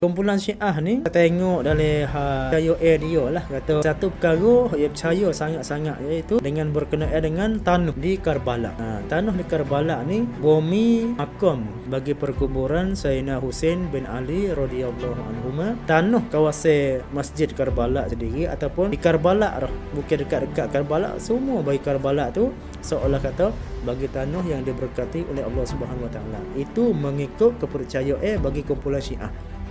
Kumpulan Syiah ni kita tengok dalam percaya dia lah, kata satu perkara dia percaya sangat-sangat, iaitu dengan berkenaan dengan tanah di Karbala. Tanah di Karbala ni bumi makam bagi perkuburan Sayyidina Husain bin Ali radhiyallahu anhuma. Tanah kawasan Masjid Karbala sendiri ataupun di Karbala dah, bukan dekat-dekat Karbala, semua bagi Karbala tu seolah kata bagi tanah yang diberkati oleh Allah Subhanahu Wa Taala. Itu mengikut kepercayaan bagi kumpulan Syiah.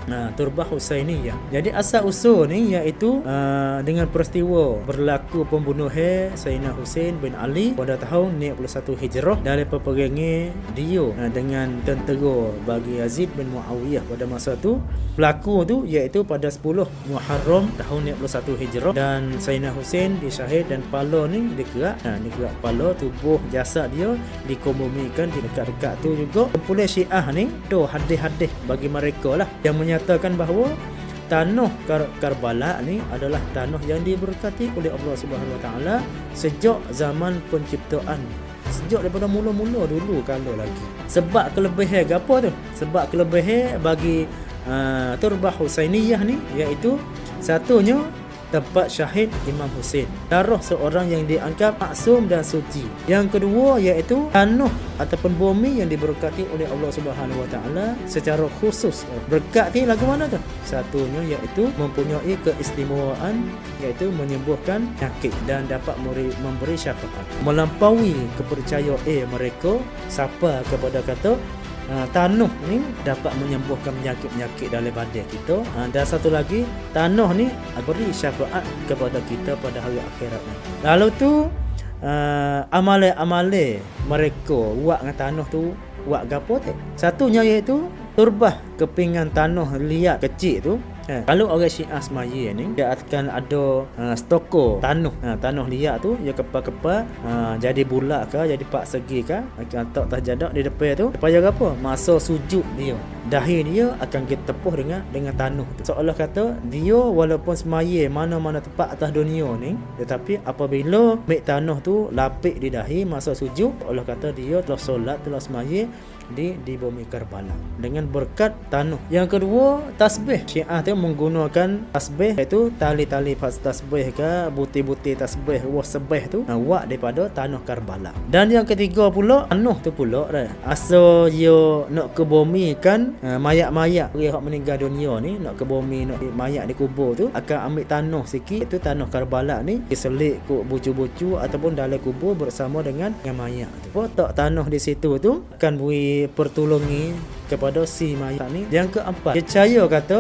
Turbah Husainiyah. Jadi asal usul ni iaitu dengan peristiwa berlaku pembunuhan Sayyidina Husain bin Ali pada tahun 61 Hijrah dari peperangan dia dengan tentera bagi Yazid bin Muawiyah pada masa tu. Pelaku tu iaitu pada 10 Muharram tahun 61 Hijrah, dan Sayyidina Husain disyahid dan pala ni dikerak pala, tubuh jasad dia dikebumikan di dekat-dekat tu juga. Kumpulan Syiah ni tu hadis-hadis bagi mereka lah yang menyatakan bahawa tanah Karbala ni adalah tanah yang diberkati oleh Allah Subhanahu Wa Taala sejak zaman penciptaan, sejak daripada mula-mula dulu kalau lagi. Sebab kelebihan apa tu? Sebab kelebihan bagi Turbah Husainiyah ni iaitu satunya tempat syahid Imam Husain, darah seorang yang dianggap maksum dan suci. Yang kedua iaitu tanah ataupun bumi yang diberkati oleh Allah Subhanahu Wa Taala secara khusus. Berkat ni lagu mana tu? Satunya iaitu mempunyai keistimewaan, iaitu menyembuhkan penyakit dan dapat memberi syafaat. Melampaui kepercayaan mereka siapa kepada kata tanah ni dapat menyembuhkan penyakit-penyakit dalam badan kita. Dan satu lagi, tanah ni beri syafaat kepada kita pada hari akhirat ni. Lalu tu amalan-amalan mereka buat dengan tanah tu buat gapo tu? Satunya iaitu turbah kepingan tanah liat kecil tu. Kalau orang Syiah semaya ni dia akan ada stoko tanah liat tu, dia kepal-kepal jadi bulat ke, jadi pak segi ke, akan letak atas jadak di depan tu supaya apa? Masa sujud dia, dahi dia akan kita tepuh dengan tanah tu. Seolah kata dia walaupun semaya mana-mana tempat atas dunia ni, tetapi apabila ambil tanah tu lapik di dahi masa sujud, seolah kata dia telah solat, telah semaya di bumi Karbala dengan berkat tanah. Yang kedua, tasbih. Syiah tu menggunakan tasbih, iaitu tali-tali tasbih ke, butir-butir tasbih, wasbih tu buat daripada tanah Karbala. Dan yang ketiga pula, tanah tu pula asal dia nak ke bumi kan mayat-mayat orang yang meninggal dunia ni, nak ke bumi, nak mayat dikubur tu, akan ambil tanah sikit, itu tanah Karbala ni diselit ke bucu-bucu ataupun dalam kubur bersama dengan mayat tu. Letak tanah di situ tu akan beri pertolongan kepada si mayat ni. Yang keempat, dia percaya kata